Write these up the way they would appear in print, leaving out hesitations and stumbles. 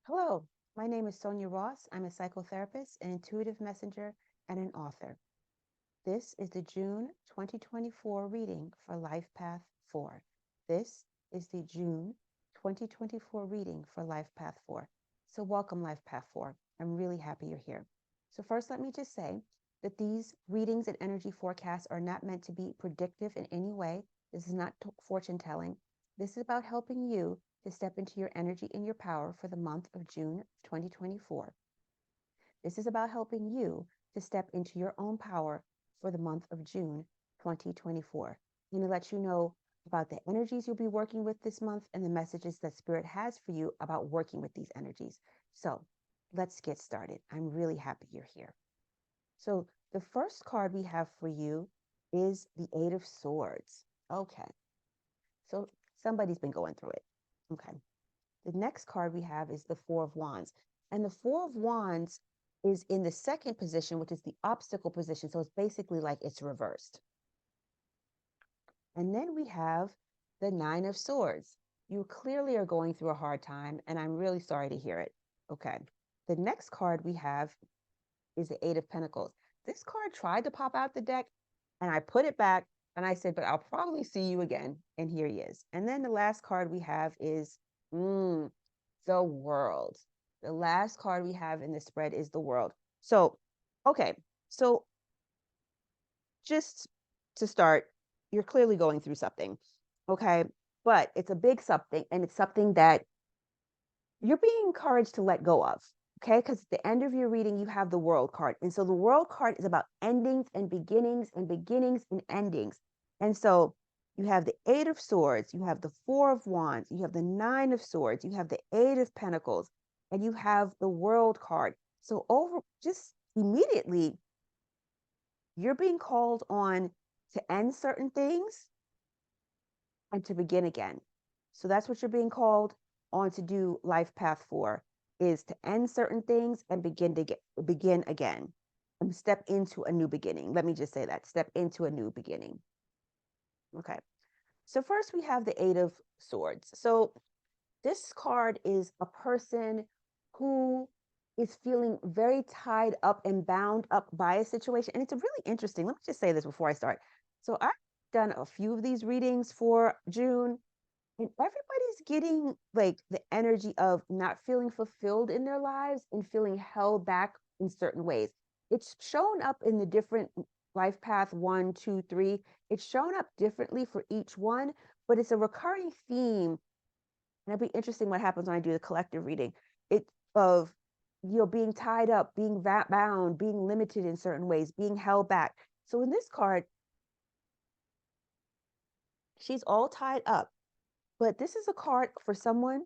Hello, my name is Sonia Ross. I'm a psychotherapist, an intuitive messenger, and an author. This is the June 2024 reading for Life Path 4. This is the June 2024 reading for Life Path 4. So, welcome, Life Path 4. I'm really happy you're here. So, first, let me just say that these readings and energy forecasts are not meant to be predictive in any way. This is not fortune telling. This is about helping you to step into your energy and your power for the month of June 2024. This is about helping you to step into your own power for the month of June 2024. I'm going to let you know about the energies you'll be working with this month and the messages that Spirit has for you about working with these energies. So let's get started. I'm really happy you're here. So the first card we have for you is the Eight of Swords. Okay. So somebody's been going through it. Okay. The next card we have is the Four of Wands. And the Four of Wands is in the second position, which is the obstacle position. So it's basically like it's reversed. And then we have the Nine of Swords. You clearly are going through a hard time, and I'm really sorry to hear it. Okay. The next card we have is the Eight of Pentacles. This card tried to pop out the deck, and I put it back, and I said, but I'll probably see you again. And here he is. And then the last card we have is the World. The last card we have in the spread is the World. So, okay. So just to start, you're clearly going through something. Okay. But it's a big something, and it's something that you're being encouraged to let go of. Okay. Because at the end of your reading, you have the World card. And so the World card is about endings and beginnings and beginnings and endings. And so you have the Eight of Swords, you have the Four of Wands, you have the Nine of Swords, you have the Eight of Pentacles, and you have the World card. So over just immediately, you're being called on to end certain things and to begin again. So that's what you're being called on to do. Life path 4 is to end certain things and begin again and step into a new beginning. Let me just say that, step into a new beginning. Okay. So first we have the Eight of Swords. So this card is a person who is feeling very tied up and bound up by a situation. And it's really interesting. Let me just say this before I start. So I've done a few of these readings for June, and everybody's getting like the energy of not feeling fulfilled in their lives and feeling held back in certain ways. It's shown up in the different life path 1, 2, 3. It's shown up differently for each one, but it's a recurring theme. And it'll be interesting what happens when I do the collective reading. It of being tied up, being bound, being limited in certain ways, being held back. So in this card, she's all tied up. But this is a card for someone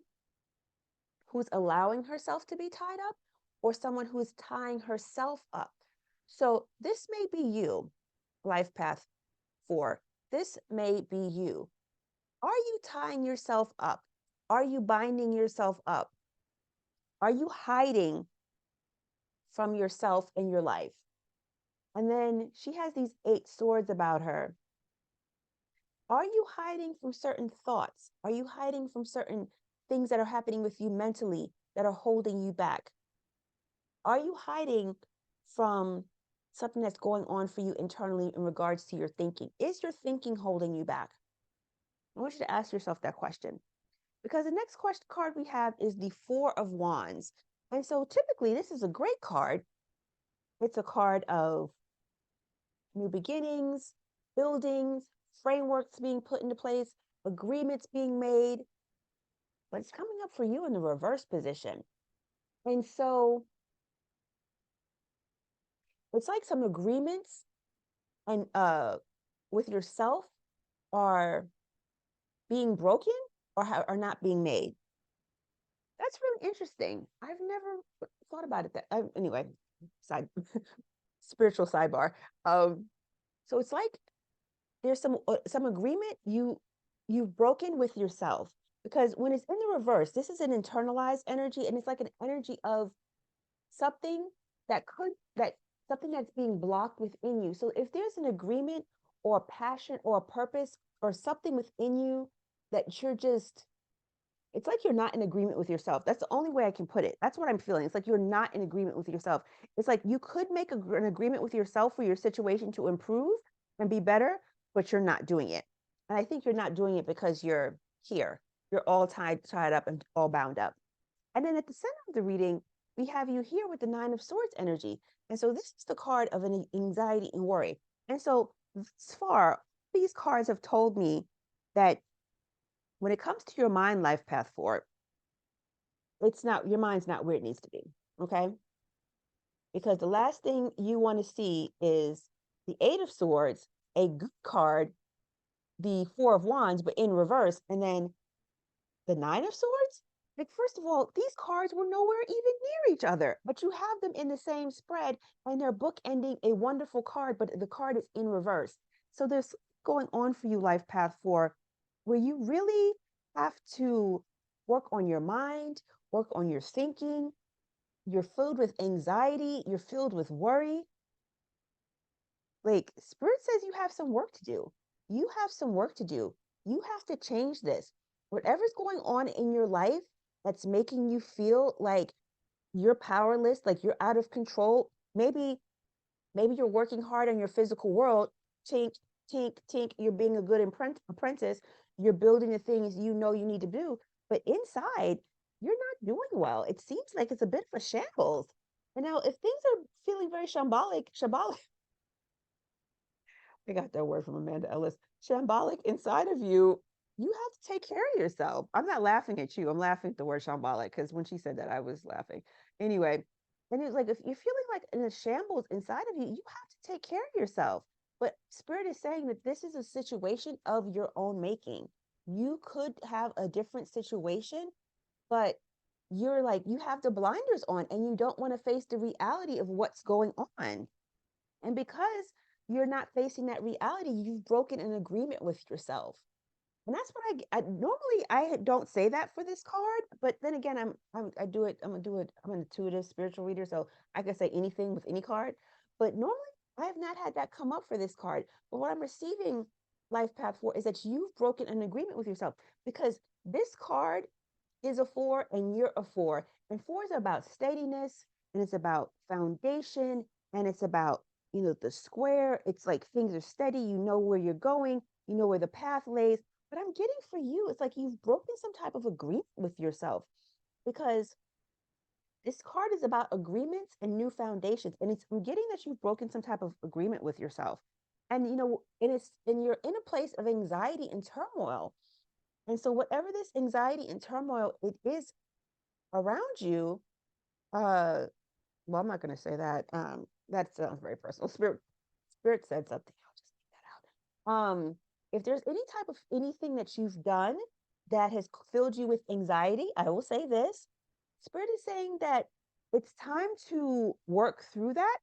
who's allowing herself to be tied up or someone who is tying herself up. So this may be you, life path 4. This may be you. Are you tying yourself up? Are you binding yourself up? Are you hiding from yourself in your life? And then she has these 8 swords about her. Are you hiding from certain thoughts? Are you hiding from certain things that are happening with you mentally that are holding you back? Are you hiding from something that's going on for you internally in regards to your thinking? Is your thinking holding you back? I want you to ask yourself that question, because the next card we have is the Four of Wands. And so typically this is a great card. It's a card of new beginnings, buildings, frameworks being put into place, agreements being made, but it's coming up for you in the reverse position. And so it's like some agreements and with yourself are being broken or are not being made. That's really interesting. I've never thought about it that anyway, side spiritual sidebar. So it's like there's some agreement you've broken with yourself, because when it's in the reverse, this is an internalized energy, and it's like an energy of something that something that's being blocked within you. So if there's an agreement or a passion or a purpose or something within you that you're just It's like you're not in agreement with yourself. That's the only way I can put it. That's what I'm feeling. It's like you're not in agreement with yourself. It's like you could make an agreement with yourself for your situation to improve and be better, but you're not doing it. And I think you're not doing it because you're here. You're all tied up and all bound up. And then at the center of the reading, we have you here with the Nine of Swords energy. And so this is the card of an anxiety and worry. And so thus far, these cards have told me that when it comes to your mind life path forward, it's not, your mind's not where it needs to be. Okay. Because the last thing you want to see is the Eight of Swords, a good card, the Four of Wands, but in reverse, and then the Nine of Swords. Like, first of all, these cards were nowhere even near each other, but you have them in the same spread and they're bookending a wonderful card, but the card is in reverse. So there's going on for you, life path four, where you really have to work on your mind, work on your thinking. You're filled with anxiety, you're filled with worry. Like, Spirit says you have some work to do. You have some work to do. You have to change this. Whatever's going on in your life that's making you feel like you're powerless, like you're out of control. Maybe you're working hard on your physical world. Tink, tink, tink. You're being a good apprentice. You're building the things you know you need to do. But inside, you're not doing well. It seems like it's a bit of a shambles. And now, if things are feeling very shambolic, I got that word from Amanda Ellis. Shambolic inside of you, you have to take care of yourself. I'm not laughing at you. I'm laughing at the word shambolic because when she said that, I was laughing. Anyway, and it's like if you're feeling like in a shambles inside of you, you have to take care of yourself. But Spirit is saying that this is a situation of your own making. You could have a different situation, but you're like, you have the blinders on and you don't want to face the reality of what's going on. And because you're not facing that reality, you've broken an agreement with yourself. And that's what I normally I don't say that for this card, but then again, I do it. I'm gonna do it. I'm an intuitive spiritual reader, so I can say anything with any card. But normally, I have not had that come up for this card. But what I'm receiving life path for is that you've broken an agreement with yourself because this card is a four and you're a four. And four is about steadiness and it's about foundation and it's about, the square. It's like things are steady. You know where you're going, you know where the path lays. But I'm getting for you, it's like you've broken some type of agreement with yourself because this card is about agreements and new foundations. And I'm getting that you've broken some type of agreement with yourself. And and you're in a place of anxiety and turmoil. And so whatever this anxiety and turmoil it is around you, well, I'm not going to say that. That sounds very personal. Spirit said something. I'll just leave that out. If there's any type of anything that you've done that has filled you with anxiety, I will say this. Spirit is saying that it's time to work through that.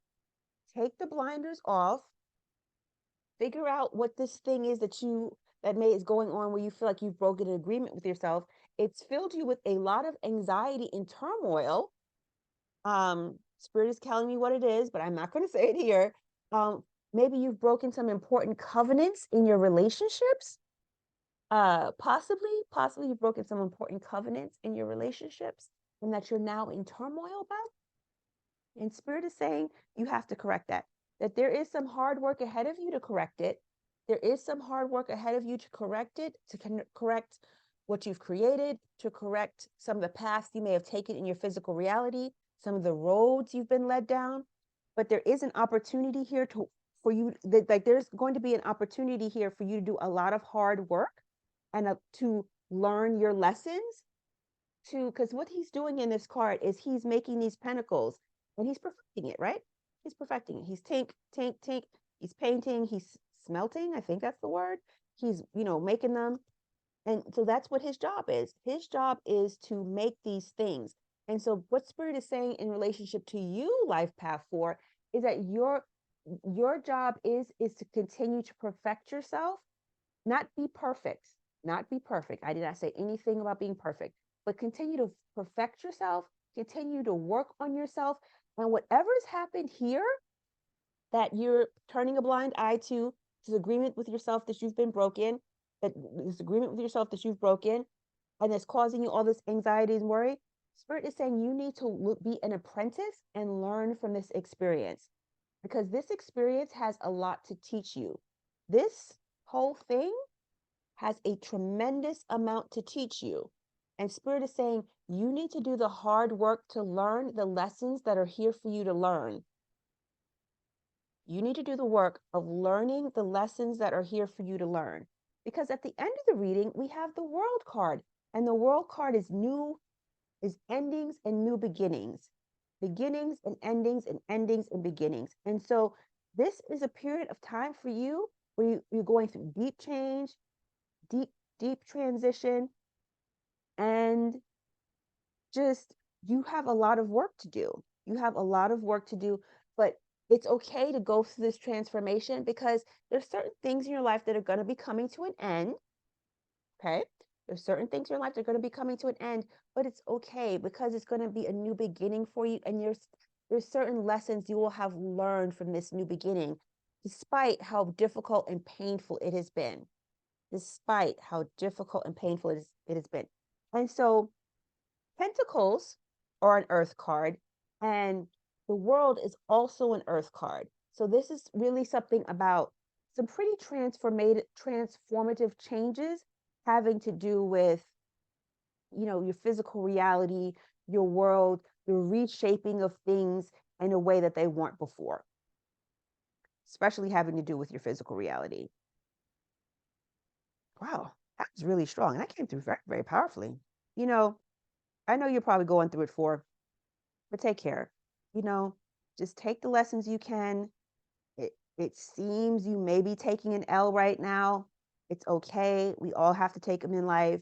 Take the blinders off. Figure out what this thing is that is going on where you feel like you've broken an agreement with yourself. It's filled you with a lot of anxiety and turmoil. Spirit is telling me what it is, but I'm not going to say it here. Maybe you've broken some important covenants in your relationships. Possibly you've broken some important covenants in your relationships and that you're now in turmoil about. And Spirit is saying you have to correct that there is some hard work ahead of you to correct it. There is some hard work ahead of you to correct it, to correct what you've created, to correct some of the paths you may have taken in your physical reality, some of the roads you've been led down. But there is an opportunity here for you like there's going to be an opportunity here for you to do a lot of hard work and to learn your lessons because what he's doing in this card is he's making these pentacles and he's perfecting it, right? He's perfecting it. He's tink, tink, tink. He's painting, he's smelting, I think that's the word. He's, making them. And so that's what his job is. His job is to make these things. And so what Spirit is saying in relationship to you, life path four, is that your job is to continue to perfect yourself, not be perfect, not be perfect. I did not say anything about being perfect, but continue to perfect yourself, continue to work on yourself. And whatever's happened here that you're turning a blind eye to, this agreement with yourself that you've been broken, that this agreement with yourself that you've broken, and it's causing you all this anxiety and worry, Spirit is saying you need to be an apprentice and learn from this experience, because this experience has a lot to teach you. This whole thing has a tremendous amount to teach you. And Spirit is saying you need to do the hard work to learn the lessons that are here for you to learn. You need to do the work of learning the lessons that are here for you to learn. Because at the end of the reading, we have the World card. And the World card is endings and new beginnings. Beginnings and endings and endings and beginnings. And so this is a period of time for you where you're going through deep change, deep, deep transition, and just you have a lot of work to do. You have a lot of work to do, but it's okay to go through this transformation because there's certain things in your life that are going to be coming to an end. Okay. There's certain things in your life that are going to be coming to an end, but it's okay because it's going to be a new beginning for you. And there's certain lessons you will have learned from this new beginning, despite how difficult and painful it has been. Despite how difficult and painful it has been. And so Pentacles are an earth card, and the World is also an earth card. So this is really something about some pretty transformative changes having to do with, your physical reality, your world, the reshaping of things in a way that they weren't before, especially having to do with your physical reality. Wow, that was really strong. And that came through very, very powerfully. I know you're probably going through it, but take care. You know, just take the lessons you can. It seems you may be taking an L right now. It's okay. We all have to take them in life.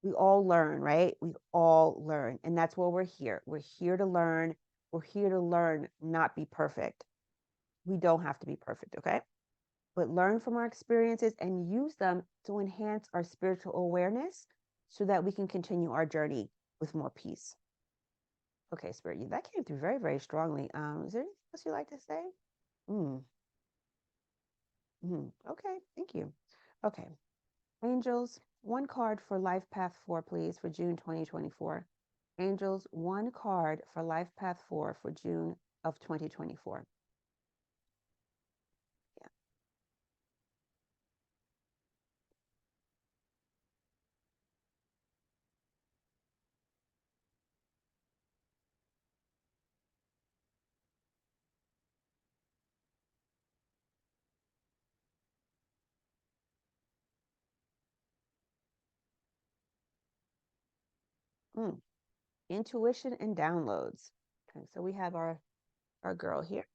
We all learn, right? We all learn. And that's why we're here. We're here to learn. We're here to learn, not be perfect. We don't have to be perfect, okay? But learn from our experiences and use them to enhance our spiritual awareness so that we can continue our journey with more peace. Okay, Spirit, that came through very, very strongly. Is there anything else you'd like to say? Mm. Okay, thank you. Okay, Angels, one card for Life Path 4, please, for June 2024. Angels, one card for Life Path 4 for June of 2024. Yeah. Mm. Intuition and downloads. Okay, so we have our girl here.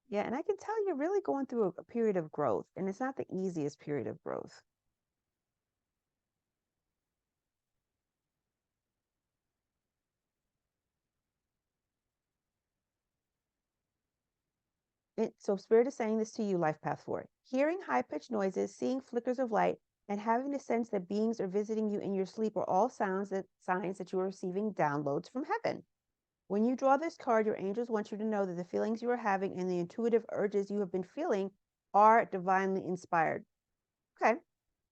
Yeah, and I can tell you're really going through a period of growth, and it's not the easiest period of growth. So Spirit is saying this to you, Life Path 4. Hearing high-pitched noises, seeing flickers of light, and having the sense that beings are visiting you in your sleep are all signs that you are receiving downloads from heaven. When you draw this card, your angels want you to know that the feelings you are having and the intuitive urges you have been feeling are divinely inspired. Okay.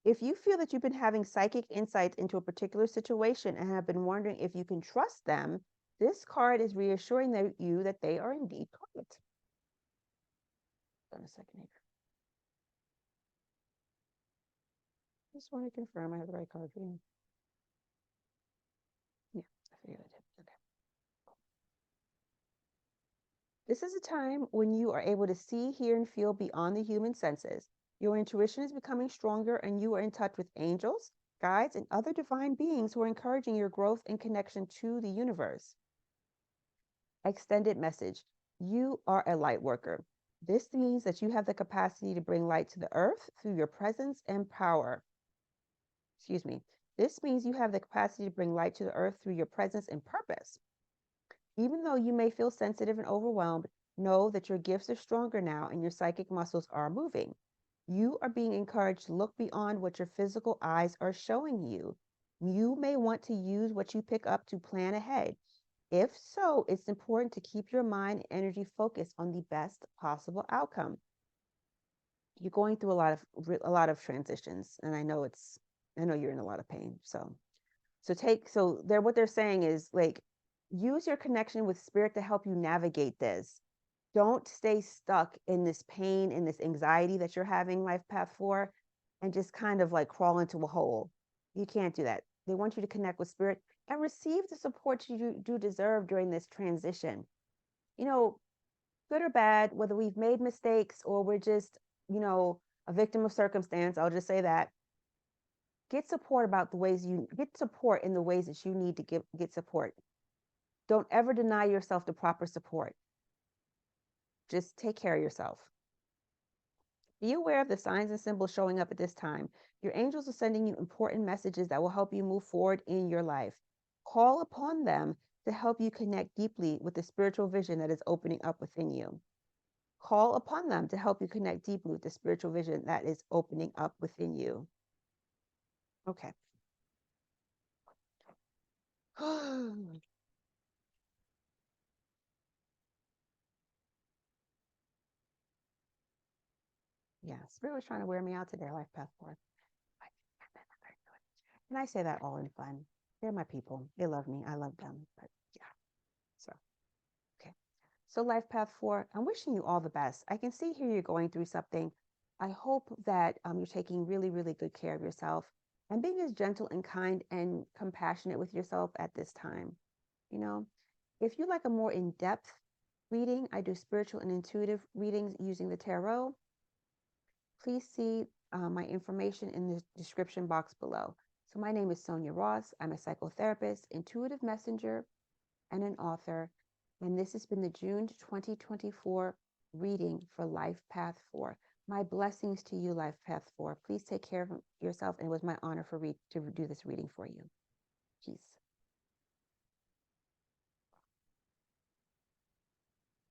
If you feel that you've been having psychic insights into a particular situation and have been wondering if you can trust them, this card is reassuring you that they are indeed correct. Hold on a second here. Just want to confirm I have the right card for you. Yeah, I figured I did. Okay. This is a time when you are able to see, hear, and feel beyond the human senses. Your intuition is becoming stronger, and you are in touch with angels, guides, and other divine beings who are encouraging your growth and connection to the universe. Extended message. You are a light worker. This means that you have the capacity to bring light to the earth through your presence and power. Excuse me. This means you have the capacity to bring light to the earth through your presence and purpose. Even though you may feel sensitive and overwhelmed, know that your gifts are stronger now and your psychic muscles are moving. You are being encouraged to look beyond what your physical eyes are showing you. You may want to use what you pick up to plan ahead. If so, it's important to keep your mind and energy focused on the best possible outcome. You're going through a lot of transitions, and I know you're in a lot of pain. So what they're saying is like use your connection with spirit to help you navigate this. Don't stay stuck in this pain and this anxiety that you're having life path for and just kind of like crawl into a hole. You can't do that. They want you to connect with spirit and receive the support you do deserve during this transition. You know, good or bad, whether we've made mistakes or we're just, a victim of circumstance, I'll just say that. Get support in the ways that you need to get support. Don't ever deny yourself the proper support. Just take care of yourself. Be aware of the signs and symbols showing up at this time. Your angels are sending you important messages that will help you move forward in your life. Call upon them to help you connect deeply with the spiritual vision that is opening up within you. Call upon them to help you connect deeply with the spiritual vision that is opening up within you. Okay. Yeah, Spirit was trying to wear me out today, life path forward. And I say that all in fun. They're my people. They love me. I love them. But yeah. So, okay. So, life path four, I'm wishing you all the best. I can see here you're going through something. I hope that you're taking really, really good care of yourself and being as gentle and kind and compassionate with yourself at this time. You know, if you like a more in depth reading, I do spiritual and intuitive readings using the tarot. Please see my information in the description box below. So my name is Sonia Ross. I'm a psychotherapist, intuitive messenger, and an author. And this has been the June 2024 reading for Life Path 4. My blessings to you, Life Path 4. Please take care of yourself. And it was my honor to do this reading for you. Peace.